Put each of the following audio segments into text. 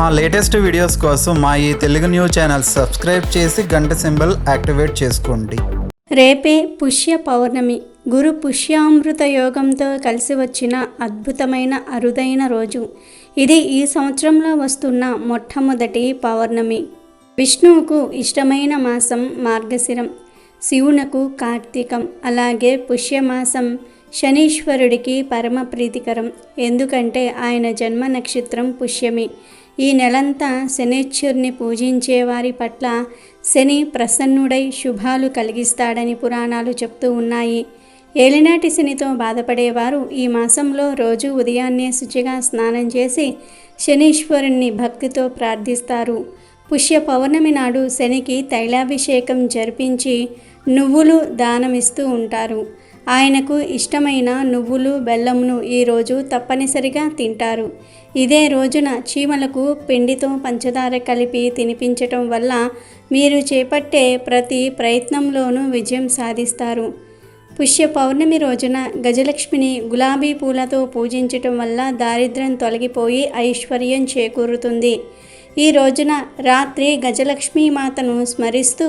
మా latest videos కోసం మా ఈ తెలుగు న్యూస్ ఛానల్ సబ్స్క్రైబ్ చేసి గంట సింబల్ యాక్టివేట్ చేసుకోండి. రేపే పుష్య పౌర్ణమి. గురు పుష్యామృత యోగంతో కలిసి వచ్చిన అద్భుతమైన అరుదైన రోజు ఇది. ఈ సంవత్సరంలో వస్తున్న మొట్టమొదటి పౌర్ణమి. విష్ణువుకు ఇష్టమైన మాసం మార్గశిరం, శివునకు కార్తీకం, అలాగే పుష్యమాసం శనీశ్వరుడికి పరమ ప్రీతికరం. ఎందుకంటే ఆయన జన్మ నక్షత్రం పుష్యమి. ఈ నెలంతా శనీశ్వరుని పూజించే వారి పట్ల శని ప్రసన్నుడై శుభాలు కలిగిస్తాడని పురాణాలు చెప్తూ ఉన్నాయి. ఏలినాటి శనితో బాధపడేవారు ఈ మాసంలో రోజు ఉదయాన్నే శుచిగా స్నానం చేసి శనీశ్వరుణ్ణి భక్తితో ప్రార్థిస్తారు. పుష్య పౌర్ణమి నాడు శనికి తైలాభిషేకం జరిపించి నువ్వులు దానమిస్తూ ఉంటారు. ఆయనకు ఇష్టమైన నువ్వులు బెల్లమును ఈరోజు తప్పనిసరిగా తింటారు. ఇదే రోజున చీమలకు పిండితో పంచదార కలిపి తినిపించటం వల్ల మీరు చేపట్టే ప్రతి ప్రయత్నంలోనూ విజయం సాధిస్తారు. పుష్య పౌర్ణమి రోజున గజలక్ష్మిని గులాబీ పూలతో పూజించటం వల్ల దారిద్ర్యం తొలగిపోయి ఐశ్వర్యం చేకూరుతుంది. ఈ రోజున రాత్రి గజలక్ష్మీ మాతను స్మరిస్తూ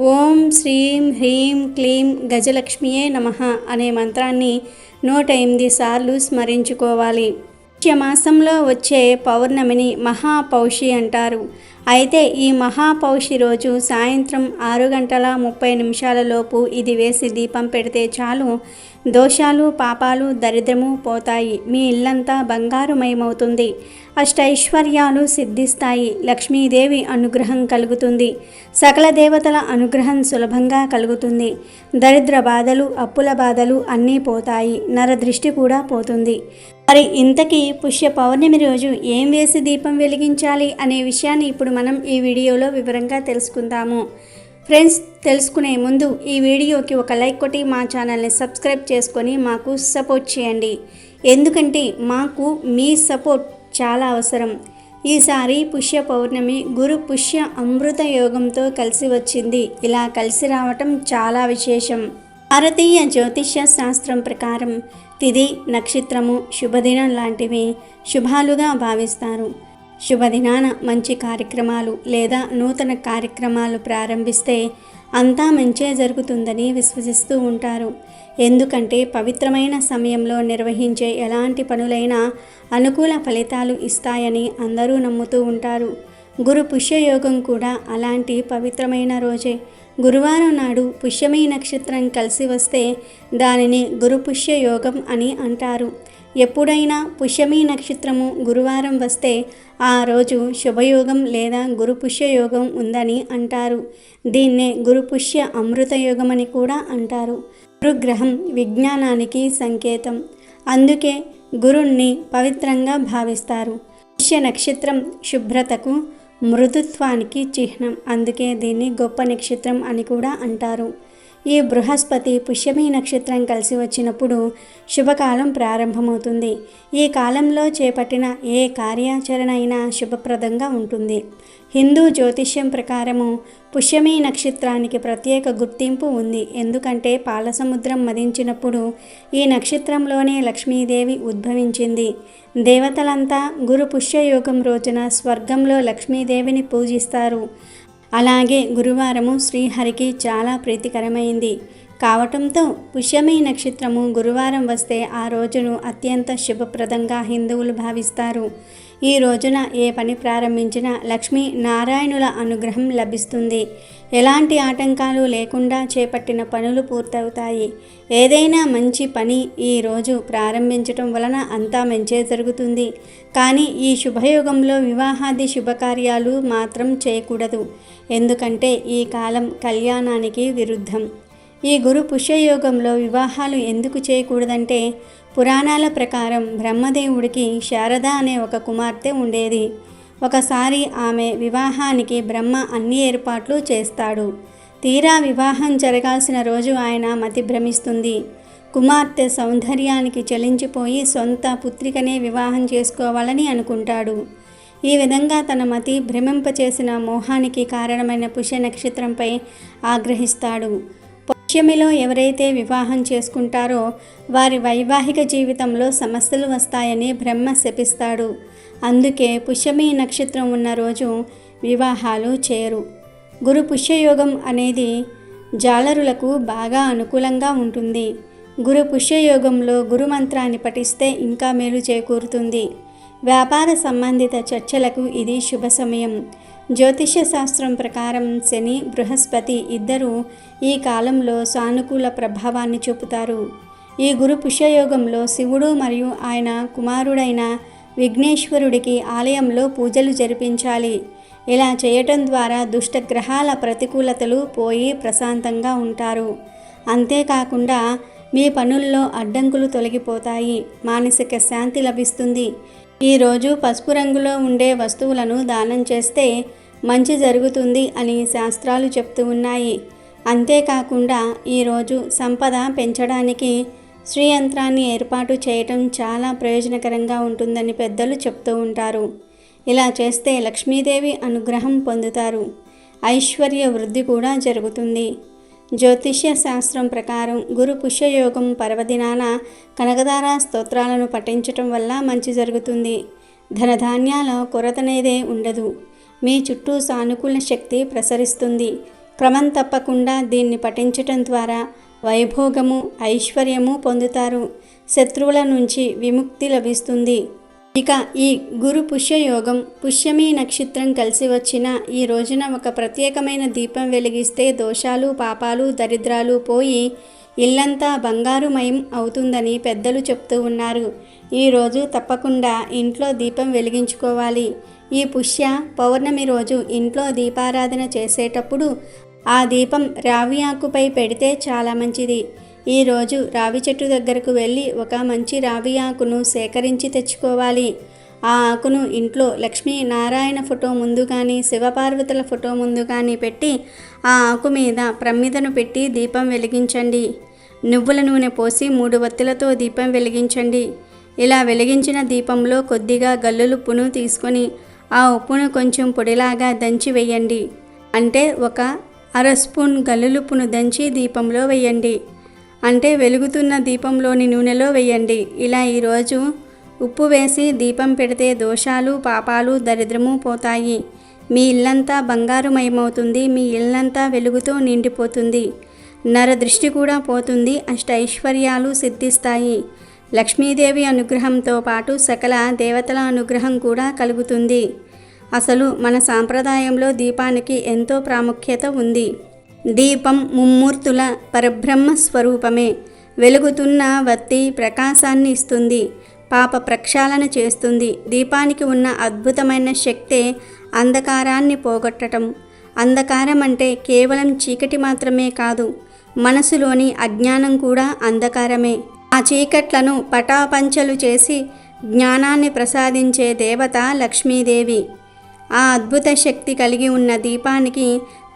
ఓం శ్రీం హ్రీం క్లీం గజలక్ష్మియే నమః అనే మంత్రాన్ని 108 సార్లు స్మరించుకోవాలి. పుష్యమాసంలో వచ్చే పౌర్ణమిని మహాపౌషి అంటారు. అయితే ఈ మహాపౌషి రోజు సాయంత్రం 6:30 ఇది వేసి దీపం పెడితే చాలు, దోషాలు పాపాలు దరిద్రము పోతాయి. మీ ఇల్లంతా బంగారుమయమవుతుంది. అష్టైశ్వర్యాలు సిద్ధిస్తాయి. లక్ష్మీదేవి అనుగ్రహం కలుగుతుంది. సకల దేవతల అనుగ్రహం సులభంగా కలుగుతుంది. దరిద్ర బాధలు అప్పుల బాధలు అన్నీ పోతాయి. నరదృష్టి కూడా పోతుంది. మరి ఇంతకీ పుష్య పౌర్ణమి రోజు ఏం వేసి దీపం వెలిగించాలి అనే విషయాన్ని ఇప్పుడు మనం ఈ వీడియోలో వివరంగా తెలుసుకుందాము. ఫ్రెండ్స్, తెలుసుకునే ముందు ఈ వీడియోకి ఒక లైక్ కొట్టి మా ఛానల్ని సబ్స్క్రైబ్ చేసుకొని మాకు సపోర్ట్ చేయండి. ఎందుకంటే మాకు మీ సపోర్ట్ చాలా అవసరం. ఈసారి పుష్య పౌర్ణమి గురు పుష్య అమృత యోగంతో కలిసి వచ్చింది. ఇలా కలిసి రావటం చాలా విశేషం. భారతీయ జ్యోతిష్య శాస్త్రం ప్రకారం తిథి, నక్షత్రము, శుభదినం లాంటివి శుభాలుగా భావిస్తారు. శుభదినాన మంచి కార్యక్రమాలు లేదా నూతన కార్యక్రమాలు ప్రారంభిస్తే అంతా మంచే జరుగుతుందని విశ్వసిస్తూ ఉంటారు. ఎందుకంటే పవిత్రమైన సమయంలో నిర్వహించే ఎలాంటి పనులైనా అనుకూల ఫలితాలు ఇస్తాయని అందరూ నమ్ముతూ ఉంటారు. గురు పుష్యయోగం కూడా అలాంటి పవిత్రమైన రోజే. గురువారం నాడు పుష్యమి నక్షత్రం కలిసి వస్తే దానిని గురు పుష్య యోగం అని అంటారు. ఎప్పుడైనా పుష్యమి నక్షత్రము గురువారం వస్తే ఆ రోజు శుభయోగం లేదా గురు పుష్యయోగం ఉందని అంటారు. దీన్నే గురు పుష్య అమృత యోగం అని కూడా అంటారు. గురుగ్రహం విజ్ఞానానికి సంకేతం. అందుకే గురుణ్ణి పవిత్రంగా భావిస్తారు. పుష్య నక్షత్రం శుభ్రతకు, మృదుత్వానికి చిహ్నం. అందుకే దీన్ని గొప్ప నక్షత్రం అని కూడా అంటారు. ఈ బృహస్పతి పుష్యమి నక్షత్రం కలిసి వచ్చినప్పుడు శుభకాలం ప్రారంభమవుతుంది. ఈ కాలంలో చేపట్టిన ఏ కార్యాచరణ అయినా శుభప్రదంగా ఉంటుంది. హిందూ జ్యోతిష్యం ప్రకారము పుష్యమి నక్షత్రానికి ప్రత్యేక గుర్తింపు ఉంది. ఎందుకంటే పాలసముద్రం మదించినప్పుడు ఈ నక్షత్రంలోనే లక్ష్మీదేవి ఉద్భవించింది. దేవతలంతా గురు పుష్యయోగం రోజున స్వర్గంలో లక్ష్మీదేవిని పూజిస్తారు. అలాగే గురువారము శ్రీహరికి చాలా ప్రీతికరమైంది కావటంతో పుష్యమి నక్షత్రము గురువారం వస్తే ఆ రోజును అత్యంత శుభప్రదంగా హిందువులు భావిస్తారు. ఈ రోజున ఏ పని ప్రారంభించినా లక్ష్మీ నారాయణుల అనుగ్రహం లభిస్తుంది. ఎలాంటి ఆటంకాలు లేకుండా చేపట్టిన పనులు పూర్తవుతాయి. ఏదైనా మంచి పని ఈ రోజు ప్రారంభించటం వలన అంతా మంచే జరుగుతుంది. కానీ ఈ శుభయోగంలో వివాహాది శుభకార్యాలు మాత్రం చేయకూడదు. ఎందుకంటే ఈ కాలం కళ్యాణానికి విరుద్ధం. ఈ గురు పుష్యయోగంలో వివాహాలు ఎందుకు చేయకూడదంటే పురాణాల ప్రకారం బ్రహ్మదేవుడికి శారద అనే ఒక కుమార్తె ఉండేది. ఒకసారి ఆమె వివాహానికి బ్రహ్మ అన్ని ఏర్పాట్లు చేస్తాడు. తీరా వివాహం జరగాల్సిన రోజు ఆయన మతి భ్రమిస్తుంది. కుమార్తె సౌందర్యానికి చలించిపోయి సొంత పుత్రికనే వివాహం చేసుకోవాలని అనుకుంటాడు. ఈ విధంగా తన మతి భ్రమింపచేసిన మోహానికి కారణమైన పుష్య నక్షత్రంపై ఆగ్రహిస్తాడు. పుష్యమిలో ఎవరైతే వివాహం చేసుకుంటారో వారి వైవాహిక జీవితంలో సమస్యలు వస్తాయని బ్రహ్మ శపిస్తాడు. అందుకే పుష్యమి నక్షత్రం ఉన్న రోజు వివాహాలు చేయరు. గురు పుష్యయోగం అనేది జాలరులకు బాగా అనుకూలంగా ఉంటుంది. గురు పుష్యయోగంలో గురు మంత్రాన్ని పఠిస్తే ఇంకా మేలు చేకూరుతుంది. వ్యాపార సంబంధిత చర్చలకు ఇది శుభ సమయం. జ్యోతిష్య శాస్త్రం ప్రకారం శని, బృహస్పతి ఇద్దరూ ఈ కాలంలో సానుకూల ప్రభావాన్ని చూపుతారు. ఈ గురు పుష్యయోగంలో శివుడు మరియు ఆయన కుమారుడైన విఘ్నేశ్వరుడికి ఆలయంలో పూజలు జరిపించాలి. ఇలా చేయటం ద్వారా దుష్టగ్రహాల ప్రతికూలతలు పోయి ప్రశాంతంగా ఉంటారు. అంతేకాకుండా మీ పనుల్లో అడ్డంకులు తొలగిపోతాయి. మానసిక శాంతి లభిస్తుంది. ఈరోజు పసుపు రంగులో ఉండే వస్తువులను దానం చేస్తే మంచి జరుగుతుంది అని శాస్త్రాలు చెప్తూ ఉన్నాయి. అంతేకాకుండా ఈరోజు సంపద పెంచడానికి శ్రీయంత్రాన్ని ఏర్పాటు చేయటం చాలా ప్రయోజనకరంగా ఉంటుందని పెద్దలు చెప్తూ ఉంటారు. ఇలా చేస్తే లక్ష్మీదేవి అనుగ్రహం పొందుతారు. ఐశ్వర్య వృద్ధి కూడా జరుగుతుంది. జ్యోతిష్య శాస్త్రం ప్రకారం గురు పుష్యయోగం పర్వదినాన కనకదార స్తోత్రాలను పఠించటం వల్ల మంచి జరుగుతుంది. ధనధాన్యాల కొరతనేదే ఉండదు. మీ చుట్టూ సానుకూల శక్తి ప్రసరిస్తుంది. క్రమం తప్పకుండా దీన్ని పఠించటం ద్వారా వైభోగము, ఐశ్వర్యము పొందుతారు. శత్రువుల నుంచి విముక్తి లభిస్తుంది. ఇక ఈ గురు పుష్యయోగం పుష్యమి నక్షత్రం కలిసి వచ్చిన ఈ రోజున ఒక ప్రత్యేకమైన దీపం వెలిగిస్తే దోషాలు, పాపాలు, దరిద్రాలు పోయి ఇల్లంతా బంగారుమయం అవుతుందని పెద్దలు చెప్తూ ఉన్నారు. ఈరోజు తప్పకుండా ఇంట్లో దీపం వెలిగించుకోవాలి. ఈ పుష్య పౌర్ణమి రోజు ఇంట్లో దీపారాధన చేసేటప్పుడు ఆ దీపం రావి ఆకుపై పెడితే చాలా మంచిది. ఈరోజు రావి చెట్టు దగ్గరకు వెళ్ళి ఒక మంచి రావి ఆకును సేకరించి తెచ్చుకోవాలి. ఆ ఆకును ఇంట్లో లక్ష్మీ నారాయణ ఫోటో ముందు కానీ, శివపార్వతుల ఫోటో ముందు కానీ పెట్టి ఆ ఆకు మీద ప్రమిదను పెట్టి దీపం వెలిగించండి. నువ్వుల నూనె పోసి 3 వత్తులతో దీపం వెలిగించండి. ఇలా వెలిగించిన దీపంలో కొద్దిగా గల్లులుప్పును తీసుకొని ఆ ఉప్పును కొంచెం పొడిలాగా దంచి వేయండి. అంటే ఒక అర స్పూన్ గల్లులుప్పును దంచి దీపంలో వేయండి. అంటే వెలుగుతున్న దీపంలోని నూనెలో వేయండి. ఇలా ఈరోజు ఉప్పు వేసి దీపం పెడితే దోషాలు, పాపాలు, దరిద్రము పోతాయి. మీ ఇల్లంతా బంగారుమయమవుతుంది. మీ ఇల్లంతా వెలుగుతో నిండిపోతుంది. నరదృష్టి కూడా పోతుంది. అష్టైశ్వర్యాలు సిద్ధిస్తాయి. లక్ష్మీదేవి అనుగ్రహంతో పాటు సకల దేవతల అనుగ్రహం కూడా కలుగుతుంది. అసలు మన సాంప్రదాయంలో దీపానికి ఎంతో ప్రాముఖ్యత ఉంది. దీపం ముమ్మూర్తుల పరబ్రహ్మ స్వరూపమే. వెలుగుతున్న వత్తి ప్రకాశాన్ని ఇస్తుంది, పాప ప్రక్షాళన చేస్తుంది. దీపానికి ఉన్న అద్భుతమైన శక్తే అంధకారాన్ని పోగొట్టడం. అంధకారం అంటే కేవలం చీకటి మాత్రమే కాదు, మనసులోని అజ్ఞానం కూడా అంధకారమే. ఆ చీకట్లను పటాపంచలు చేసి జ్ఞానాన్ని ప్రసాదించే దేవత లక్ష్మీదేవి. ఆ అద్భుత శక్తి కలిగి ఉన్న దీపానికి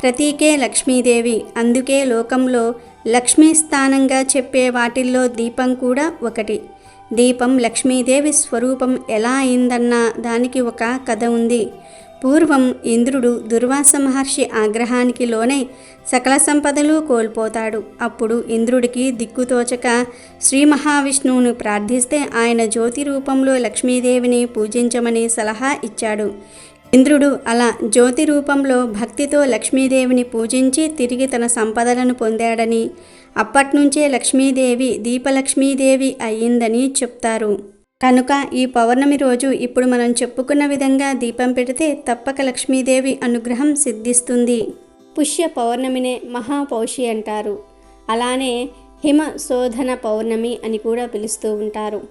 ప్రతీకే లక్ష్మీదేవి. అందుకే లోకంలో లక్ష్మీ స్థానంగా చెప్పే వాటిల్లో దీపం కూడా ఒకటి. దీపం లక్ష్మీదేవి స్వరూపం ఎలా అయిందన్న దానికి ఒక కథ ఉంది. పూర్వం ఇంద్రుడు దుర్వాస మహర్షి ఆగ్రహానికి లోనై సకల సంపదలు కోల్పోతాడు. అప్పుడు ఇంద్రుడికి దిక్కుతోచక శ్రీ మహావిష్ణువును ప్రార్థిస్తే ఆయన జ్యోతి రూపంలో లక్ష్మీదేవిని పూజించమని సలహా ఇచ్చాడు. ఇంద్రుడు అలా జ్యోతి రూపంలో భక్తితో లక్ష్మీదేవిని పూజించి తిరిగి తన సంపదలను పొందాడని, అప్పట్నుంచే లక్ష్మీదేవి దీపలక్ష్మీదేవి అయ్యిందని చెప్తారు. కనుక ఈ పౌర్ణమి రోజు ఇప్పుడు మనం చెప్పుకున్న విధంగా దీపం పెడితే తప్పక లక్ష్మీదేవి అనుగ్రహం సిద్ధిస్తుంది. పుష్య పౌర్ణమినే మహాపౌషి అంటారు. అలానే హిమ శోధన పౌర్ణమి అని కూడా పిలుస్తూ ఉంటారు.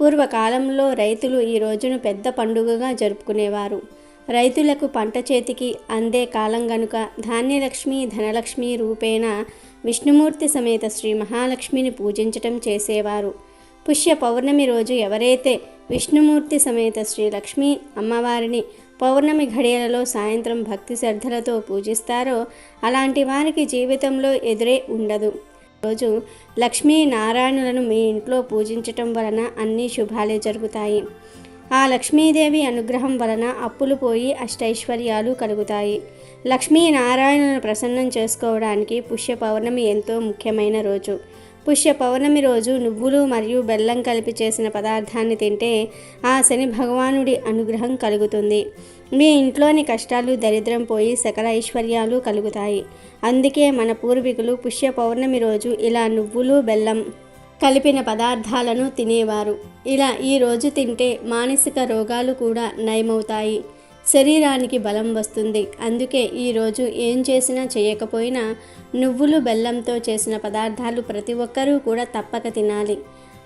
పూర్వకాలంలో రైతులు ఈ రోజును పెద్ద పండుగగా జరుపుకునేవారు. రైతులకు పంట చేతికి అందే కాలం గనుక ధాన్యలక్ష్మి, ధనలక్ష్మి రూపేణ విష్ణుమూర్తి సమేత శ్రీ మహాలక్ష్మిని పూజించటం చేసేవారు. పుష్య పౌర్ణమి రోజు ఎవరైతే విష్ణుమూర్తి సమేత శ్రీ లక్ష్మీ అమ్మవారిని పౌర్ణమి ఘడియలలో సాయంత్రం భక్తి శ్రద్ధలతో పూజిస్తారో అలాంటి వారికి జీవితంలో ఎదురే ఉండదు. రోజు లక్ష్మీ నారాయణులను మీ ఇంట్లో పూజించటం వలన అన్ని శుభాలే జరుగుతాయి. ఆ లక్ష్మీదేవి అనుగ్రహం వలన అప్పులు పోయి అష్టైశ్వర్యాలు కలుగుతాయి. లక్ష్మీనారాయణను ప్రసన్నం చేసుకోవడానికి పుష్య పౌర్ణమి ఎంతో ముఖ్యమైన రోజు. పుష్య పౌర్ణమి రోజు నువ్వులు మరియు బెల్లం కలిపి చేసిన పదార్థాన్ని తింటే ఆ శని భగవానుడి అనుగ్రహం కలుగుతుంది. మీ ఇంట్లోని కష్టాలు దరిద్రం పోయి సకల ఐశ్వర్యాలు కలుగుతాయి. అందుకే మన పూర్వీకులు పుష్య పౌర్ణమి రోజు ఇలా నువ్వులు బెల్లం కలిపిన పదార్థాలను తినేవారు. ఇలా ఈ రోజు తింటే మానసిక రోగాలు కూడా నయమవుతాయి, శరీరానికి బలం వస్తుంది. అందుకే ఈరోజు ఏం చేసినా చేయకపోయినా నువ్వులు బెల్లంతో చేసిన పదార్థాలు ప్రతి ఒక్కరూ కూడా తప్పక తినాలి.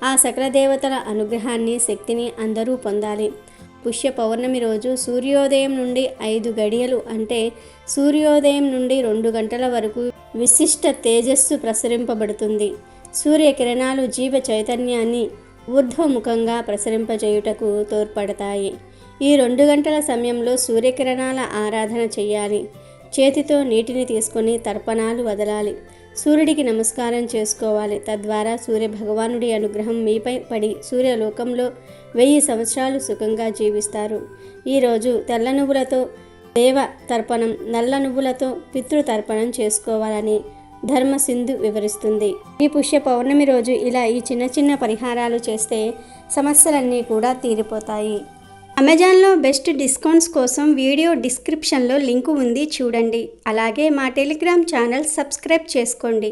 ఆ సకల దేవతల అనుగ్రహాన్ని శక్తిని అందరూ పొందాలి. పుష్య పౌర్ణమి రోజు సూర్యోదయం నుండి 5 గడియలు అంటే సూర్యోదయం నుండి 2 గంటల వరకు విశిష్ట తేజస్సు ప్రసరింపబడుతుంది. సూర్యకిరణాలు జీవ చైతన్యాన్ని ఊర్ధ్వముఖంగా ప్రసరింపజేయుటకు తోడ్పడతాయి. ఈ 2 గంటల సమయంలో సూర్యకిరణాల ఆరాధన చేయాలి. చేతితో నీటిని తీసుకొని తర్పణాలు వదలాలి. సూర్యుడికి నమస్కారం చేసుకోవాలి. తద్వారా సూర్య భగవానుడి అనుగ్రహం మీపై పడి సూర్యలోకంలో 1000 సంవత్సరాలు సుఖంగా జీవిస్తారు. ఈరోజు తెల్ల నువ్వులతో దేవ తర్పణం, నల్ల నువ్వులతో పితృతర్పణం చేసుకోవాలని ధర్మసింధు వివరిస్తుంది. ఈ పుష్య పౌర్ణమి రోజు ఇలా ఈ చిన్న చిన్న పరిహారాలు చేస్తే సమస్యలన్నీ కూడా తీరిపోతాయి. అమెజాన్లో బెస్ట్ డిస్కౌంట్స్ కోసం వీడియో డిస్క్రిప్షన్లో లింకు ఉంది, చూడండి. అలాగే మా టెలిగ్రామ్ ఛానల్ సబ్స్క్రైబ్ చేసుకోండి.